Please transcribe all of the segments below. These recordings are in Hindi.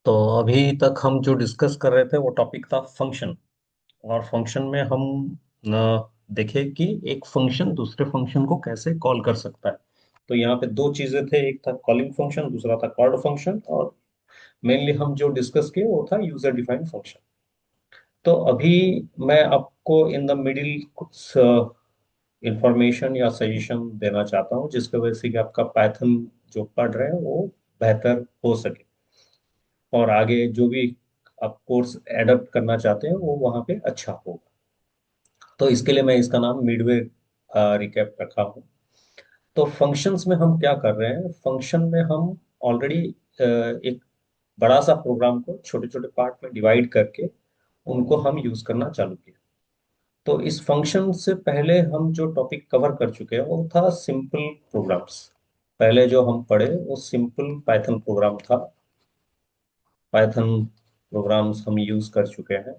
तो अभी तक हम जो डिस्कस कर रहे थे वो टॉपिक था फंक्शन। और फंक्शन में हम देखे कि एक फंक्शन दूसरे फंक्शन को कैसे कॉल कर सकता है। तो यहाँ पे दो चीजें थे, एक था कॉलिंग फंक्शन, दूसरा था कॉल्ड फंक्शन। और मेनली हम जो डिस्कस किए वो था यूजर डिफाइंड फंक्शन। तो अभी मैं आपको इन द मिडिल कुछ इंफॉर्मेशन या सजेशन देना चाहता हूँ, जिसकी वजह से कि आपका पाइथन जो पढ़ रहे हैं वो बेहतर हो सके, और आगे जो भी आप कोर्स एडप्ट करना चाहते हैं वो वहाँ पे अच्छा होगा। तो इसके लिए मैं इसका नाम मिडवे रिकैप रखा हूँ। तो फंक्शंस में हम क्या कर रहे हैं, फंक्शन में हम ऑलरेडी एक बड़ा सा प्रोग्राम को छोटे छोटे पार्ट में डिवाइड करके उनको हम यूज करना चालू किया। तो इस फंक्शन से पहले हम जो टॉपिक कवर कर चुके हैं वो था सिंपल प्रोग्राम्स। पहले जो हम पढ़े वो सिंपल पाइथन प्रोग्राम था। पाइथन प्रोग्राम्स हम यूज कर चुके हैं,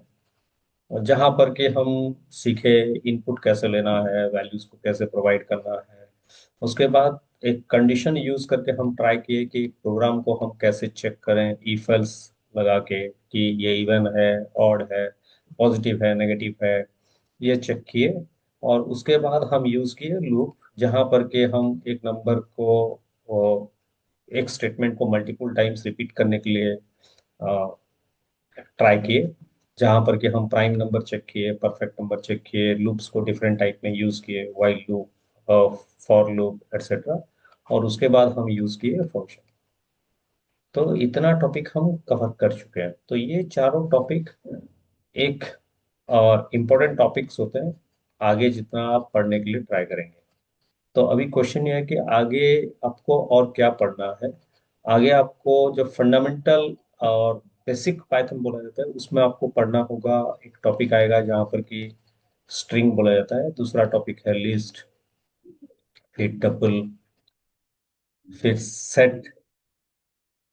और जहाँ पर कि हम सीखे इनपुट कैसे लेना है, वैल्यूज को कैसे प्रोवाइड करना है। उसके बाद एक कंडीशन यूज करके हम ट्राई किए कि प्रोग्राम को हम कैसे चेक करें, इफ एल्स लगा के कि ये इवन है, ऑड है, पॉजिटिव है, नेगेटिव है, ये चेक किए। और उसके बाद हम यूज किए लूप, जहाँ पर कि हम एक नंबर को एक स्टेटमेंट को मल्टीपल टाइम्स रिपीट करने के लिए ट्राई किए, जहां पर कि हम प्राइम नंबर चेक किए, परफेक्ट नंबर चेक किए, लूप्स को डिफरेंट टाइप में यूज किए, while loop, for loop etcetera. और उसके बाद हम यूज किए फंक्शन। तो इतना टॉपिक हम कवर कर चुके हैं। तो ये चारों टॉपिक एक और इम्पोर्टेंट टॉपिक्स होते हैं आगे जितना आप पढ़ने के लिए ट्राई करेंगे। तो अभी क्वेश्चन ये है कि आगे आपको और क्या पढ़ना है। आगे आपको जो फंडामेंटल और बेसिक पाइथन बोला जाता है उसमें आपको पढ़ना होगा। एक टॉपिक आएगा जहाँ पर कि स्ट्रिंग बोला जाता है, दूसरा टॉपिक है लिस्ट, फिर टपल, फिर सेट,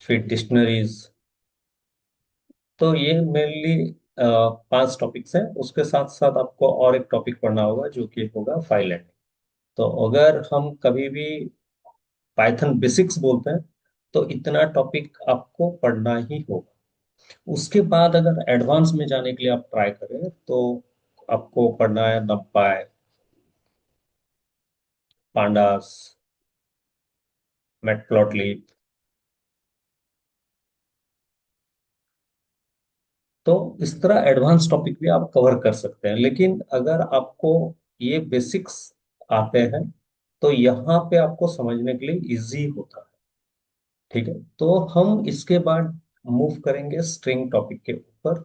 फिर डिक्शनरीज। तो ये मेनली पांच टॉपिक्स हैं। उसके साथ साथ आपको और एक टॉपिक पढ़ना होगा जो कि होगा फाइल एंड। तो अगर हम कभी भी पाइथन बेसिक्स बोलते हैं तो इतना टॉपिक आपको पढ़ना ही होगा। उसके बाद अगर एडवांस में जाने के लिए आप ट्राई करें तो आपको पढ़ना है नंपाई, पांडास, मैटप्लॉटलिब। तो इस तरह एडवांस टॉपिक भी आप कवर कर सकते हैं। लेकिन अगर आपको ये बेसिक्स आते हैं तो यहाँ पे आपको समझने के लिए इजी होता है। ठीक है, तो हम इसके बाद मूव करेंगे स्ट्रिंग टॉपिक के ऊपर।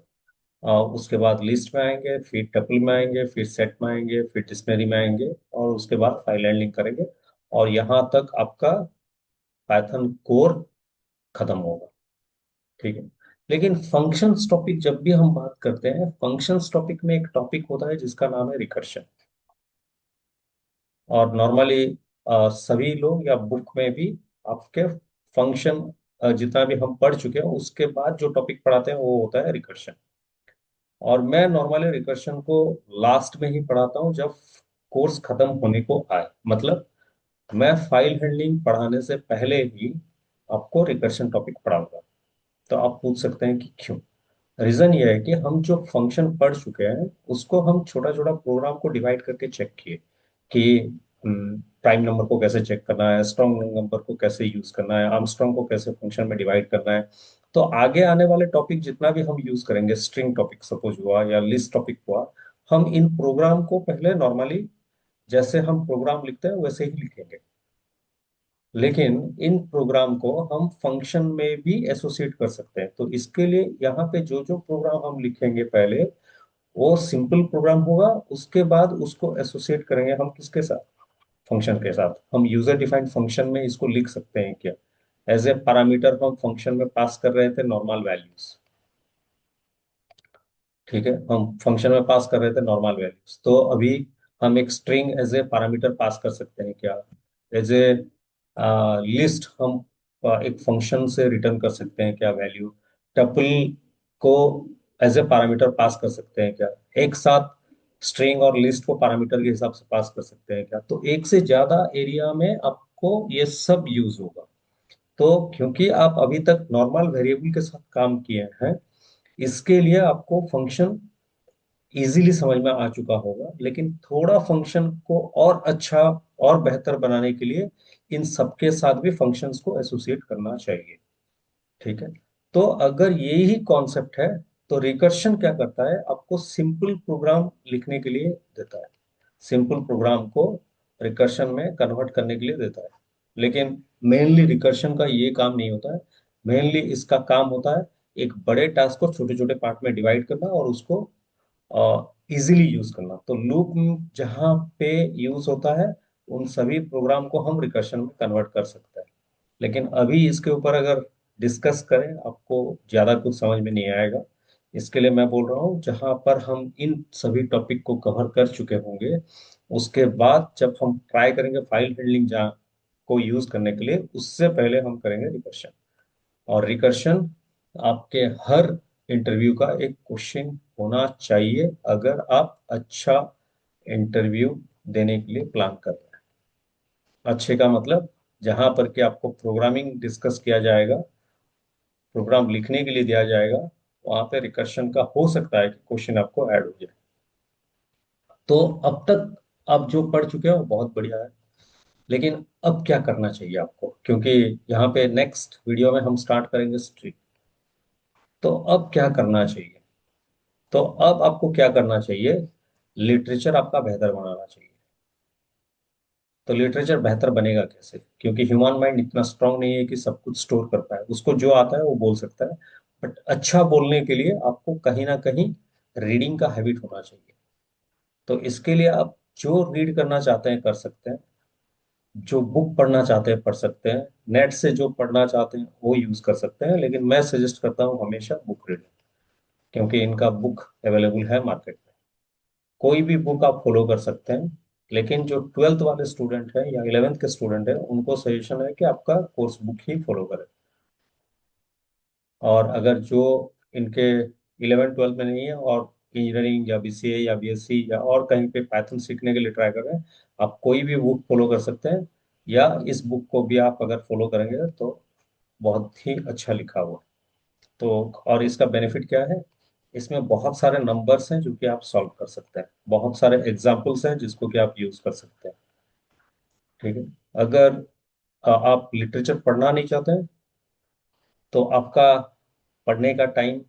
उसके बाद लिस्ट में आएंगे, फिर टपल में आएंगे, फिर सेट में आएंगे, फिर डिक्शनरी में आएंगे, और उसके बाद फाइल हैंडलिंग करेंगे। और यहाँ तक आपका पाइथन कोर खत्म होगा। ठीक है। लेकिन फंक्शंस टॉपिक जब भी हम बात करते हैं, फंक्शंस टॉपिक में एक टॉपिक होता है जिसका नाम है रिकर्शन। और नॉर्मली सभी लोग या बुक में भी आपके फंक्शन जितना भी हम पढ़ चुके हैं उसके बाद जो टॉपिक पढ़ाते हैं वो होता है रिकर्शन। और मैं नॉर्मली रिकर्शन को लास्ट में ही पढ़ाता हूँ जब कोर्स खत्म होने को आए। मतलब मैं फाइल हैंडलिंग पढ़ाने से पहले ही आपको रिकर्शन टॉपिक पढ़ाऊंगा। तो आप पूछ सकते हैं कि क्यों। रीजन ये है कि हम जो फंक्शन पढ़ चुके हैं उसको हम छोटा छोटा प्रोग्राम को डिवाइड करके चेक किए कि प्राइम नंबर को कैसे चेक करना है, स्ट्रॉन्ग नंबर को कैसे यूज करना है, आर्मस्ट्रॉन्ग को कैसे फंक्शन में डिवाइड करना है। तो आगे आने वाले टॉपिक जितना भी हम यूज करेंगे, स्ट्रिंग टॉपिक सपोज हुआ या लिस्ट टॉपिक हुआ, हम इन प्रोग्राम को पहले नॉर्मली जैसे हम प्रोग्राम लिखते हैं वैसे ही लिखेंगे। लेकिन इन प्रोग्राम को हम फंक्शन में भी एसोसिएट कर सकते हैं। तो इसके लिए यहाँ पे जो जो प्रोग्राम हम लिखेंगे पहले वो सिंपल प्रोग्राम होगा। उसके बाद उसको एसोसिएट करेंगे हम किसके साथ, फंक्शन के साथ। हम यूजर डिफाइंड फंक्शन में इसको लिख सकते हैं क्या, एज ए पैरामीटर हम फंक्शन में पास कर रहे थे नॉर्मल वैल्यूज। ठीक है, हम फंक्शन में पास कर रहे थे नॉर्मल वैल्यूज, तो अभी हम एक string as a parameter pass कर सकते हैं क्या, एज ए लिस्ट हम एक फंक्शन से रिटर्न कर सकते हैं क्या वैल्यू, टपल को एज ए पैरामीटर पास कर सकते हैं क्या, एक साथ स्ट्रिंग और लिस्ट को पैरामीटर के हिसाब से पास कर सकते हैं क्या। तो एक से ज्यादा एरिया में आपको ये सब यूज होगा। तो क्योंकि आप अभी तक नॉर्मल वेरिएबल के साथ काम किए हैं, इसके लिए आपको फंक्शन इजीली समझ में आ चुका होगा, लेकिन थोड़ा फंक्शन को और अच्छा और बेहतर बनाने के लिए इन सबके साथ भी फंक्शंस को एसोसिएट करना चाहिए। ठीक है। तो अगर यही कॉन्सेप्ट है, तो रिकर्शन क्या करता है, आपको सिंपल प्रोग्राम लिखने के लिए देता है, सिंपल प्रोग्राम को रिकर्शन में कन्वर्ट करने के लिए देता है। लेकिन मेनली रिकर्शन का ये काम नहीं होता है। मेनली इसका काम होता है एक बड़े टास्क को छोटे छोटे पार्ट में डिवाइड करना और उसको इजीली यूज करना। तो लूप जहाँ पे यूज होता है, उन सभी प्रोग्राम को हम रिकर्शन में कन्वर्ट कर सकते हैं। लेकिन अभी इसके ऊपर अगर डिस्कस करें, आपको ज्यादा कुछ समझ में नहीं आएगा। इसके लिए मैं बोल रहा हूँ, जहां पर हम इन सभी टॉपिक को कवर कर चुके होंगे, उसके बाद जब हम ट्राई करेंगे फाइल हैंडलिंग जहाँ को यूज करने के लिए, उससे पहले हम करेंगे रिकर्शन। और रिकर्शन आपके हर इंटरव्यू का एक क्वेश्चन होना चाहिए, अगर आप अच्छा इंटरव्यू देने के लिए प्लान कर रहे हैं। अच्छे का मतलब जहां पर कि आपको प्रोग्रामिंग डिस्कस किया जाएगा, प्रोग्राम लिखने के लिए दिया जाएगा, वहां पे रिकर्शन का हो सकता है कि क्वेश्चन आपको ऐड हो जाए। तो अब तक आप जो पढ़ चुके हो वो बहुत बढ़िया है। लेकिन अब क्या करना चाहिए आपको, क्योंकि यहाँ पे नेक्स्ट वीडियो में हम स्टार्ट करेंगे स्ट्रिंग। तो अब क्या करना चाहिए? तो अब आपको क्या करना चाहिए, लिटरेचर आपका बेहतर बनाना चाहिए। तो लिटरेचर बेहतर बनेगा कैसे? क्योंकि ह्यूमन माइंड इतना स्ट्रांग नहीं है कि सब कुछ स्टोर कर पाए, उसको जो आता है वो बोल सकता है। बट अच्छा बोलने के लिए आपको कहीं ना कहीं रीडिंग का हैबिट होना चाहिए। तो इसके लिए आप जो रीड करना चाहते हैं कर सकते हैं, जो बुक पढ़ना चाहते हैं पढ़ सकते हैं, नेट से जो पढ़ना चाहते हैं वो यूज कर सकते हैं। लेकिन मैं सजेस्ट करता हूँ हमेशा बुक रीडिंग, क्योंकि इनका बुक अवेलेबल है मार्केट में। कोई भी बुक आप फॉलो कर सकते हैं। लेकिन जो ट्वेल्थ वाले स्टूडेंट हैं या इलेवेंथ के स्टूडेंट हैं, उनको सजेशन है कि आपका कोर्स बुक ही फॉलो करें। और अगर जो इनके इलेवन ट्वेल्थ में नहीं है और इंजीनियरिंग या बीसीए या बीएससी या और कहीं पे पाइथन सीखने के लिए ट्राई कर रहे हैं, आप कोई भी बुक फॉलो कर सकते हैं। या इस बुक को भी आप अगर फॉलो करेंगे तो बहुत ही अच्छा लिखा हुआ है। तो और इसका बेनिफिट क्या है, इसमें बहुत सारे नंबर्स हैं जो कि आप सॉल्व कर सकते हैं, बहुत सारे एग्जाम्पल्स हैं जिसको कि आप यूज कर सकते हैं। ठीक है। अगर आप लिटरेचर पढ़ना नहीं चाहते हैं, तो आपका पढ़ने का टाइम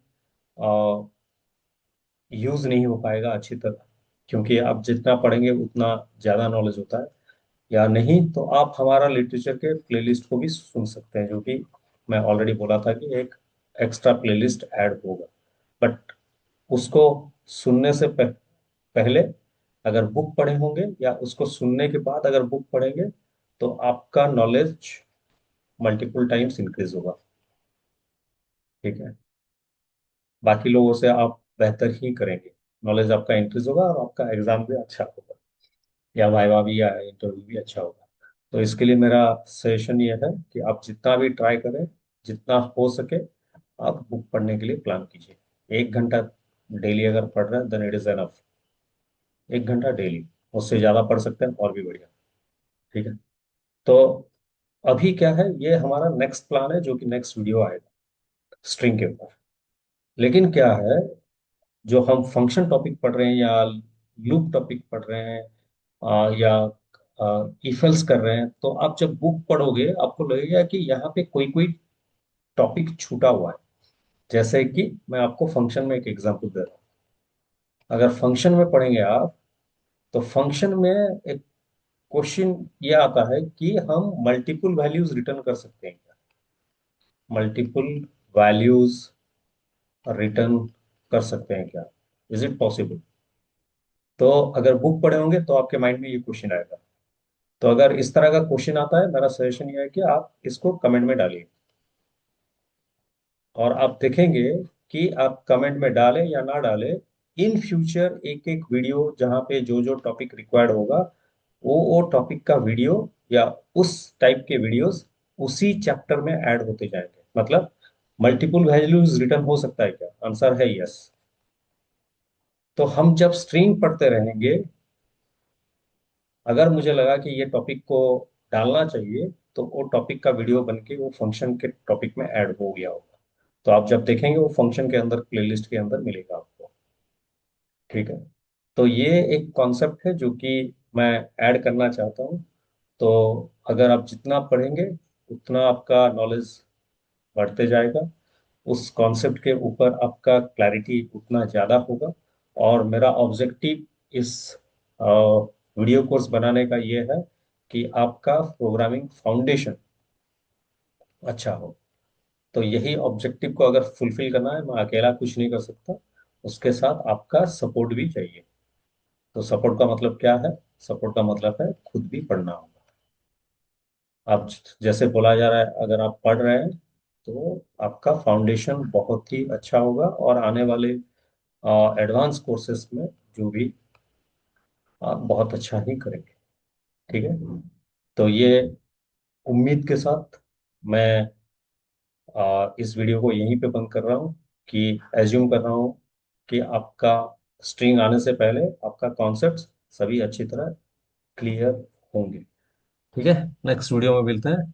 यूज नहीं हो पाएगा अच्छी तरह, क्योंकि आप जितना पढ़ेंगे उतना ज्यादा नॉलेज होता है। या नहीं तो आप हमारा लिटरेचर के प्लेलिस्ट को भी सुन सकते हैं, जो कि मैं ऑलरेडी बोला था कि एक एक्स्ट्रा प्लेलिस्ट ऐड होगा। बट उसको सुनने से पहले अगर बुक पढ़े होंगे, या उसको सुनने के बाद अगर बुक पढ़ेंगे, तो आपका नॉलेज मल्टीपल टाइम्स इंक्रीज होगा। ठीक है। बाकी लोगों से आप बेहतर ही करेंगे, नॉलेज आपका इंक्रीज होगा और आपका एग्जाम भी अच्छा होगा, या वाइवा भी या इंटरव्यू भी अच्छा होगा। तो इसके लिए मेरा सजेशन ये है कि आप जितना भी ट्राई करें, जितना हो सके आप बुक पढ़ने के लिए प्लान कीजिए। 1 घंटा डेली अगर पढ़ रहे हैं देन इट इज एनफ। 1 घंटा डेली, उससे ज्यादा पढ़ सकते हैं और भी बढ़िया। ठीक है। तो अभी क्या है, ये हमारा नेक्स्ट प्लान है जो कि नेक्स्ट वीडियो आएगा स्ट्रिंग के ऊपर। लेकिन क्या है, जो हम फंक्शन टॉपिक पढ़ रहे हैं या लूप टॉपिक पढ़ रहे हैं, या इफ एल्स कर रहे हैं, तो आप जब बुक पढ़ोगे आपको लगेगा कि यहाँ पे कोई कोई टॉपिक छूटा हुआ है। जैसे कि मैं आपको फंक्शन में एक एग्जांपल दे रहा हूँ। अगर फंक्शन में पढ़ेंगे आप, तो फंक्शन में एक क्वेश्चन ये आता है कि हम मल्टीपल वैल्यूज रिटर्न कर सकते हैं क्या? मल्टीपल वैल्यूज रिटर्न कर सकते हैं क्या? Is it possible? तो अगर बुक पढ़े होंगे तो आपके माइंड में ये क्वेश्चन आएगा। तो अगर इस तरह का क्वेश्चन आता है, मेरा सजेशन ये है कि आप इसको कमेंट में डालिए। और आप देखेंगे कि आप कमेंट में डालें या ना डालें, इन फ्यूचर एक एक वीडियो जहाँ पे जो जो टॉपिक रिक्वायर्ड होगा, वो टॉपिक का वीडियो या उस टाइप के वीडियोस उसी चैप्टर में ऐड होते जाएंगे। मतलब मल्टीपल वैल्यूज रिटर्न हो सकता है क्या? आंसर है यस। तो हम जब स्ट्रिंग पढ़ते रहेंगे, अगर मुझे लगा कि ये टॉपिक को डालना चाहिए, तो वो टॉपिक का वीडियो बन के वो फंक्शन के टॉपिक में ऐड हो गया होगा। तो आप जब देखेंगे वो फंक्शन के अंदर, प्लेलिस्ट के अंदर मिलेगा आपको। ठीक है। तो ये एक कॉन्सेप्ट है जो कि मैं ऐड करना चाहता हूँ। तो अगर आप जितना पढ़ेंगे उतना आपका नॉलेज बढ़ते जाएगा, उस कॉन्सेप्ट के ऊपर आपका क्लैरिटी उतना ज़्यादा होगा। और मेरा ऑब्जेक्टिव इस वीडियो कोर्स बनाने का ये है कि आपका प्रोग्रामिंग फाउंडेशन अच्छा हो। तो यही ऑब्जेक्टिव को अगर फुलफिल करना है, मैं अकेला कुछ नहीं कर सकता, उसके साथ आपका सपोर्ट भी चाहिए। तो सपोर्ट का मतलब क्या है? सपोर्ट का मतलब है खुद भी पढ़ना होगा। आप जैसे बोला जा रहा है, अगर आप पढ़ रहे हैं तो आपका फाउंडेशन बहुत ही अच्छा होगा, और आने वाले एडवांस कोर्सेस में जो भी आप बहुत अच्छा ही करेंगे। ठीक है। तो ये उम्मीद के साथ मैं इस वीडियो को यहीं पे बंद कर रहा हूँ, कि एज्यूम कर रहा हूँ कि आपका स्ट्रिंग आने से पहले आपका कॉन्सेप्ट सभी अच्छी तरह क्लियर होंगे। ठीक है, नेक्स्ट वीडियो में मिलते हैं।